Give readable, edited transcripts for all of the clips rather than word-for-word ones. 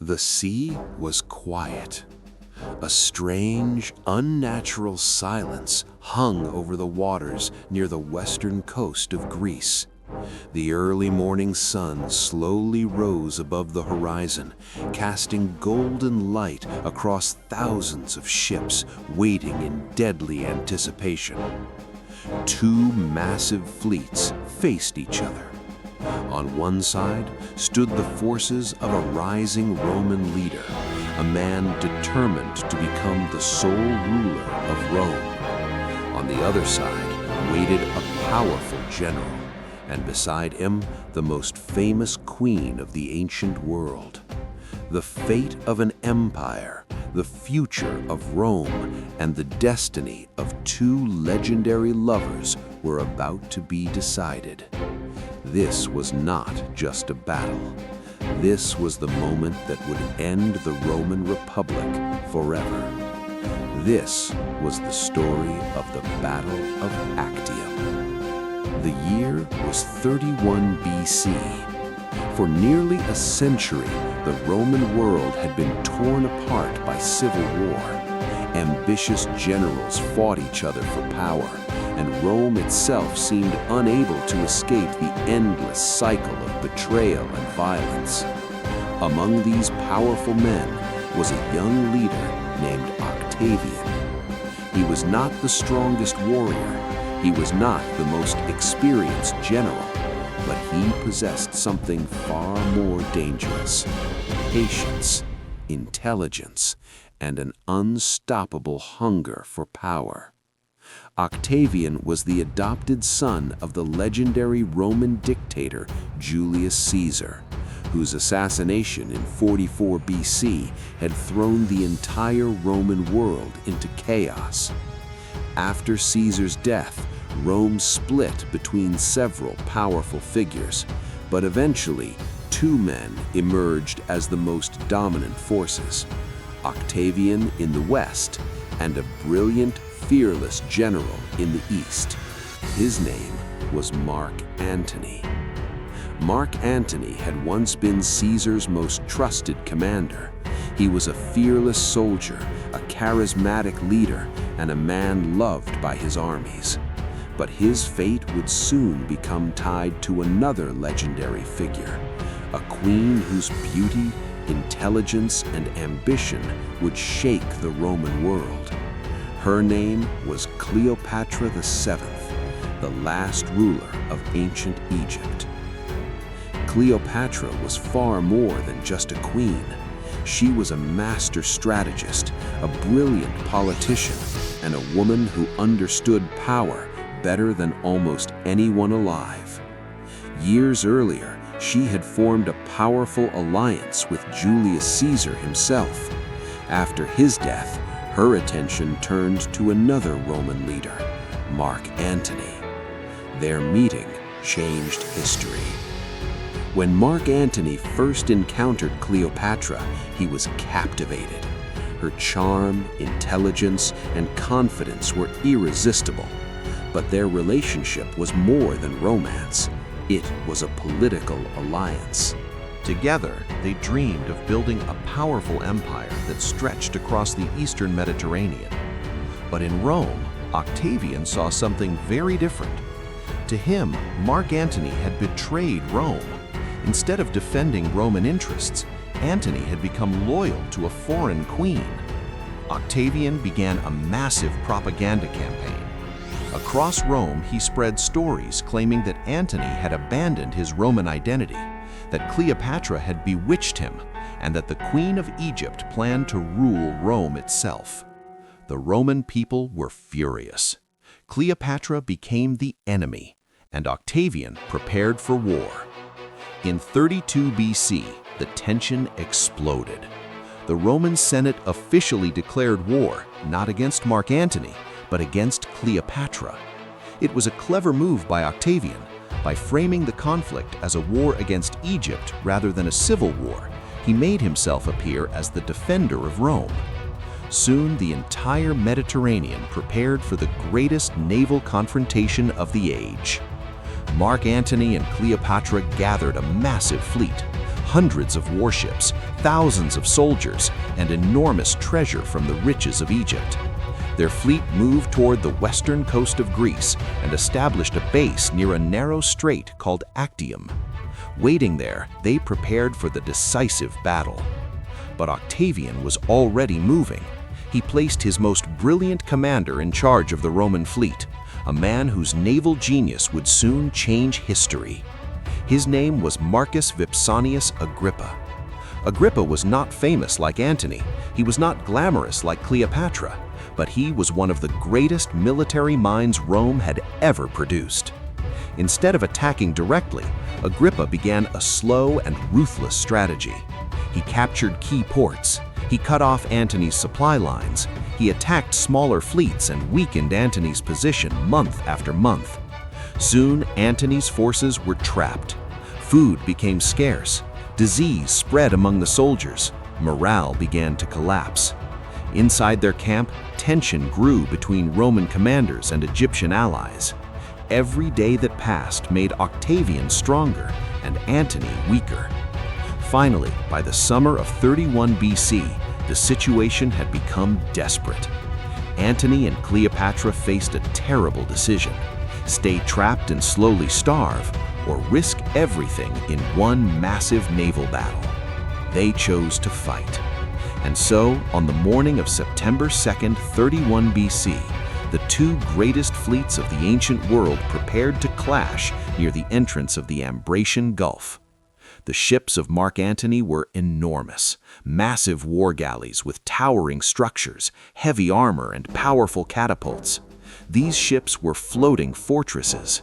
The sea was quiet. A strange, unnatural silence hung over the waters near the western coast of Greece. The early morning sun slowly rose above the horizon, casting golden light across thousands of ships waiting in deadly anticipation. Two massive fleets faced each other. On one side stood the forces of a rising Roman leader, a man determined to become the sole ruler of Rome. On the other side waited a powerful general, and beside him the most famous queen of the ancient world. The fate of an empire, the future of Rome, and the destiny of two legendary lovers were about to be decided. This was not just a battle. This was the moment that would end the Roman Republic forever. This was the story of the Battle of Actium. The year was 31 BC. For nearly a century, the Roman world had been torn apart by civil war. Ambitious generals fought each other for power, and Rome itself seemed unable to escape the endless cycle of betrayal and violence. Among these powerful men was a young leader named Octavian. He was not the strongest warrior, he was not the most experienced general, but he possessed something far more dangerous: patience, intelligence, and an unstoppable hunger for power. Octavian was the adopted son of the legendary Roman dictator Julius Caesar, whose assassination in 44 BC had thrown the entire Roman world into chaos. After Caesar's death, Rome split between several powerful figures, but eventually two men emerged as the most dominant forces: Octavian in the west and a brilliant, fearless general in the east. His name was Mark Antony. Mark Antony had once been Caesar's most trusted commander. He was a fearless soldier, a charismatic leader, and a man loved by his armies. But his fate would soon become tied to another legendary figure, a queen whose beauty, intelligence, and ambition would shake the Roman world. Her name was Cleopatra VII, the last ruler of ancient Egypt. Cleopatra was far more than just a queen. She was a master strategist, a brilliant politician, and a woman who understood power better than almost anyone alive. Years earlier, she had formed a powerful alliance with Julius Caesar himself. After his death, her attention turned to another Roman leader, Mark Antony. Their meeting changed history. When Mark Antony first encountered Cleopatra, he was captivated. Her charm, intelligence, and confidence were irresistible. But their relationship was more than romance. It was a political alliance. Together, they dreamed of building a powerful empire that stretched across the eastern Mediterranean. But in Rome, Octavian saw something very different. To him, Mark Antony had betrayed Rome. Instead of defending Roman interests, Antony had become loyal to a foreign queen. Octavian began a massive propaganda campaign. Across Rome, he spread stories claiming that Antony had abandoned his Roman identity, that Cleopatra had bewitched him, and that the Queen of Egypt planned to rule Rome itself. The Roman people were furious. Cleopatra became the enemy, and Octavian prepared for war. In 32 BC, the tension exploded. The Roman Senate officially declared war, not against Mark Antony, but against Cleopatra. It was a clever move by Octavian. By framing the conflict as a war against Egypt rather than a civil war, he made himself appear as the defender of Rome. Soon, the entire Mediterranean prepared for the greatest naval confrontation of the age. Mark Antony and Cleopatra gathered a massive fleet, hundreds of warships, thousands of soldiers, and enormous treasure from the riches of Egypt. Their fleet moved toward the western coast of Greece and established a base near a narrow strait called Actium. Waiting there, they prepared for the decisive battle. But Octavian was already moving. He placed his most brilliant commander in charge of the Roman fleet, a man whose naval genius would soon change history. His name was Marcus Vipsanius Agrippa. Agrippa was not famous like Antony. He was not glamorous like Cleopatra, but he was one of the greatest military minds Rome had ever produced. Instead of attacking directly, Agrippa began a slow and ruthless strategy. He captured key ports. He cut off Antony's supply lines. He attacked smaller fleets and weakened Antony's position month after month. Soon, Antony's forces were trapped. Food became scarce. Disease spread among the soldiers. Morale began to collapse. Inside their camp, tension grew between Roman commanders and Egyptian allies. Every day that passed made Octavian stronger and Antony weaker. Finally, by the summer of 31 BC, the situation had become desperate. Antony and Cleopatra faced a terrible decision: stay trapped and slowly starve, or risk everything in one massive naval battle. They chose to fight. And so, on the morning of September 2nd, 31 BC, the two greatest fleets of the ancient world prepared to clash near the entrance of the Ambracian Gulf. The ships of Mark Antony were enormous, massive war galleys with towering structures, heavy armor, and powerful catapults. These ships were floating fortresses,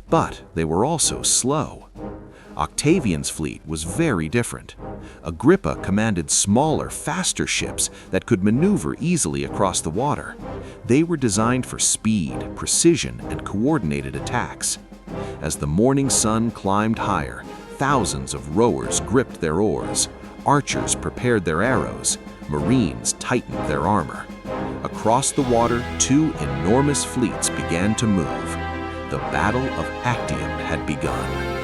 but they were also slow. Octavian's fleet was very different. Agrippa commanded smaller, faster ships that could maneuver easily across the water. They were designed for speed, precision, and coordinated attacks. As the morning sun climbed higher, thousands of rowers gripped their oars. Archers prepared their arrows. Marines tightened their armor. Across the water, two enormous fleets began to move. The Battle of Actium had begun.